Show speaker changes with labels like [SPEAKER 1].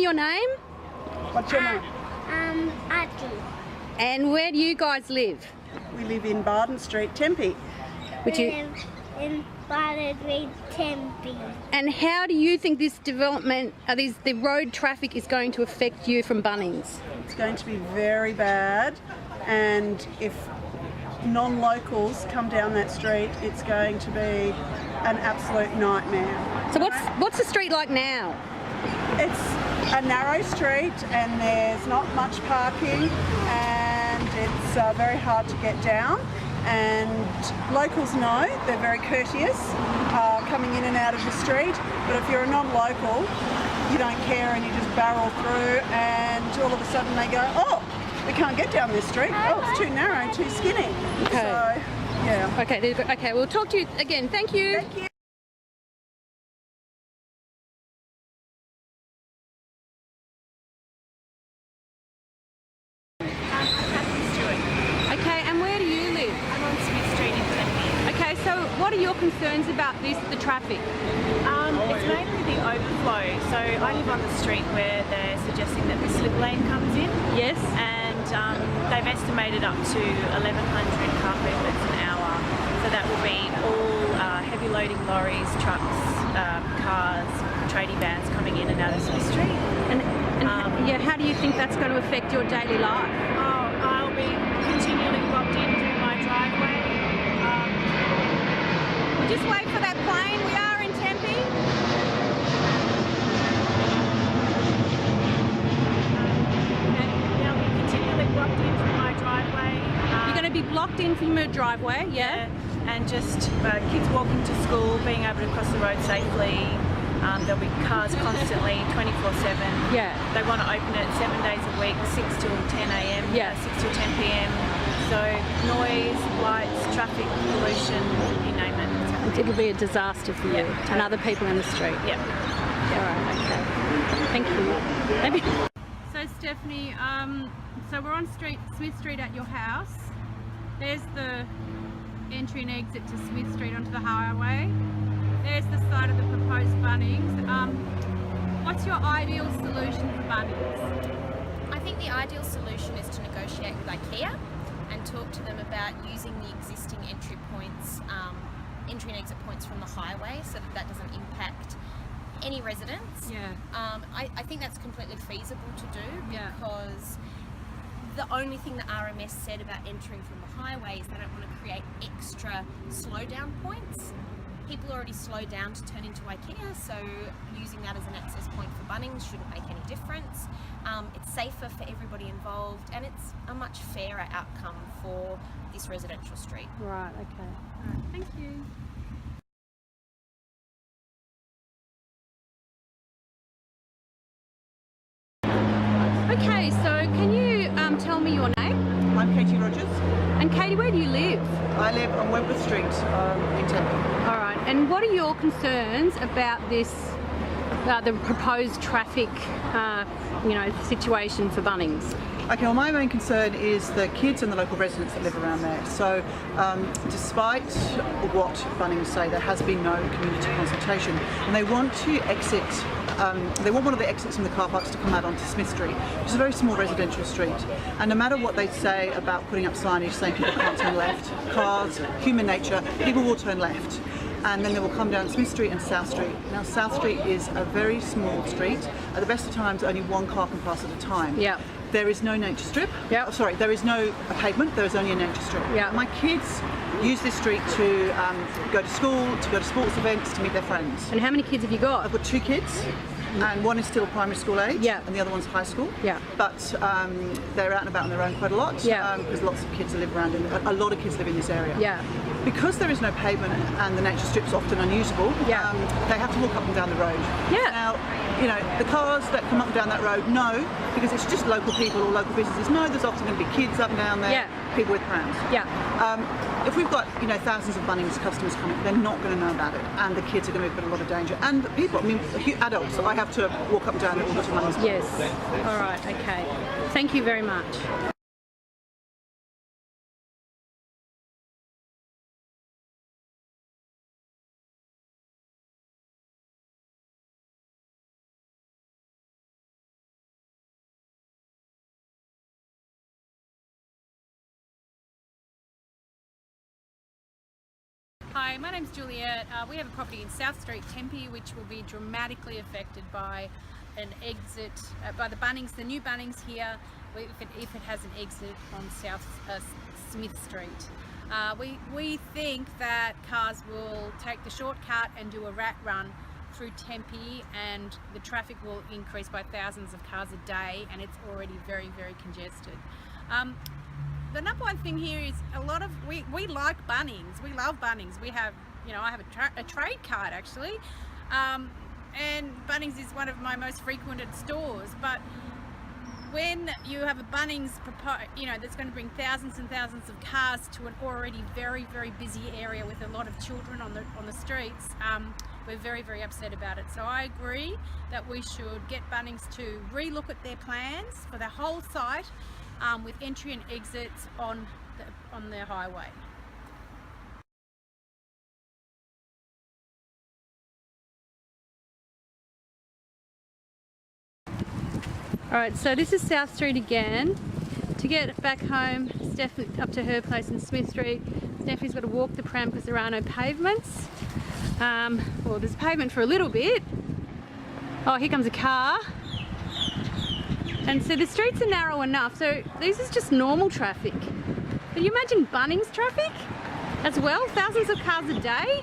[SPEAKER 1] your name?
[SPEAKER 2] What's your name?
[SPEAKER 3] Ati.
[SPEAKER 1] And where do you guys live?
[SPEAKER 2] We live in Bunnings Street, Tempe.
[SPEAKER 1] Which
[SPEAKER 3] We
[SPEAKER 1] you,
[SPEAKER 3] live in Bunnings Street, Tempe.
[SPEAKER 1] and how do you think this development, the road traffic is going to affect you from Bunnings?
[SPEAKER 2] It's going to be very bad, and if non-locals come down that street, it's going to be an absolute nightmare.
[SPEAKER 1] So what's the street like now?
[SPEAKER 2] It's a narrow street and there's not much parking, and it's very hard to get down, and locals know, they're very courteous coming in and out of the street, but if you're a non-local, you don't care and you just barrel through, and all of a sudden they go, oh, we can't get down this street, oh, it's too narrow, too skinny.
[SPEAKER 1] Okay.
[SPEAKER 2] So, yeah.
[SPEAKER 1] Okay, we'll talk to you again. Thank you.
[SPEAKER 2] Thank you.
[SPEAKER 1] Okay, and where do you live?
[SPEAKER 4] I'm on Smith Street in Tempe.
[SPEAKER 1] Okay, so what are your concerns about the traffic?
[SPEAKER 4] It's mainly the overflow. So I live on the street where they're suggesting that the slip lane comes in.
[SPEAKER 1] Yes.
[SPEAKER 4] And they've estimated up to 1,100 car movements an hour. So that will be all heavy loading lorries, trucks, cars, tradie vans coming in and out of Smith Street.
[SPEAKER 1] And yeah, how do you think that's going to affect your daily life?
[SPEAKER 4] I'll be continually blocked in through my driveway.
[SPEAKER 1] We'll just wait for that plane. We are in Tempe.
[SPEAKER 4] I'll be continually blocked in through my driveway.
[SPEAKER 1] You're going to be blocked in from your driveway, yeah?
[SPEAKER 4] And just kids walking to school, being able to cross the road safely. There'll be cars constantly, 24/7.
[SPEAKER 1] Yeah.
[SPEAKER 4] They want to open it 7 days a week, 6 till 10 a.m.,
[SPEAKER 1] Yeah.
[SPEAKER 4] 6 till 10 p.m. So noise, lights, traffic, pollution, you name it.
[SPEAKER 1] It'll be a disaster for you and other people in the street.
[SPEAKER 4] Yep.
[SPEAKER 1] All right, okay. Thank you. Maybe. So Stephanie, so we're on Smith Street at your house. There's the entry and exit to Smith Street onto the highway. There's the side of the proposed Bunnings. What's your ideal solution for Bunnings?
[SPEAKER 5] I think the ideal solution is to negotiate with Ikea and talk to them about using the existing entry points, entry and exit points from the highway, so that doesn't impact any residents.
[SPEAKER 1] Yeah.
[SPEAKER 5] I think that's completely feasible to do,
[SPEAKER 1] Yeah.
[SPEAKER 5] because the only thing the RMS said about entering from the highway is they don't want to create extra slowdown points. People already slow down to turn into Ikea, so using that as an access point for Bunnings shouldn't make any difference. It's safer for everybody involved, and it's a much fairer outcome for this residential street.
[SPEAKER 1] Right, okay. All right, thank you. Okay, so can you tell me your name?
[SPEAKER 2] I'm Katie Rogers.
[SPEAKER 1] And Katie, where do you live?
[SPEAKER 2] I live on Wentworth Street in Tempe.
[SPEAKER 1] All right, and what are your concerns about this, the proposed traffic, situation for Bunnings?
[SPEAKER 6] Okay, well, my main concern is the kids and the local residents that live around there. So despite what Bunnings say, there has been no community consultation, and they want to exit, they want one of the exits from the car parks to come out onto Smith Street, which is a very small residential street. And no matter what they say about putting up signage saying people can't turn left, cars, human nature, people will turn left. And then they will come down Smith Street and South Street. Now, South Street is a very small street. At the best of times, only one car can pass at a time.
[SPEAKER 1] Yeah.
[SPEAKER 6] There is no nature strip.
[SPEAKER 1] Yeah.
[SPEAKER 6] Oh, sorry, there is no pavement. There is only a nature strip.
[SPEAKER 1] Yeah.
[SPEAKER 6] My kids use this street to go to school, to go to sports events, to meet their friends.
[SPEAKER 1] And how many kids have you got?
[SPEAKER 6] I've got 2 kids, and one is still primary school age,
[SPEAKER 1] Yeah.
[SPEAKER 6] and the other one's high school.
[SPEAKER 1] Yeah.
[SPEAKER 6] But they're out and about on their own quite a lot,
[SPEAKER 1] Yeah.
[SPEAKER 6] because lots of kids live around, a lot of kids live in this area.
[SPEAKER 1] Yeah.
[SPEAKER 6] Because there is no pavement and the nature strip's often unusable,
[SPEAKER 1] Yeah.
[SPEAKER 6] they have to walk up and down the road.
[SPEAKER 1] Yeah.
[SPEAKER 6] Now, you know, the cars that come up and down that road, no, because it's just local people or local businesses. No, there's often going to be kids up and down there,
[SPEAKER 1] Yeah.
[SPEAKER 6] people with prams.
[SPEAKER 1] Yeah.
[SPEAKER 6] If we've got, you know, thousands of Bunnings customers coming, they're not going to know about it, and the kids are going to be put in a lot of danger. And the people, I mean, adults, I have to walk up and down it all the time.
[SPEAKER 1] Yes. All right, okay. Thank you very much. Hi, my name's Juliet. We have a property in South Street, Tempe, which will be dramatically affected by an exit, by the Bunnings, the new Bunnings here, if it has an exit on Smith Street. We think that cars will take the shortcut and do a rat run through Tempe, and the traffic will increase by thousands of cars a day, and it's already very, very congested. The number one thing here is we like Bunnings. We love Bunnings. We have, I have a trade card actually, and Bunnings is one of my most frequented stores. But when you have a Bunnings, that's going to bring thousands and thousands of cars to an already very, very busy area with a lot of children on the streets, we're very, very upset about it. So I agree that we should get Bunnings to re-look at their plans for the whole site, with entry and exits on the highway. Alright, so this is South Street again. To get back home, Steph up to her place in Smith Street, Stephanie's got to walk the pram because there are no pavements. Well, there's pavement for a little bit. Oh, here comes a car. And so the streets are narrow enough, so this is just normal traffic. But you imagine Bunnings traffic as well, thousands of cars a day.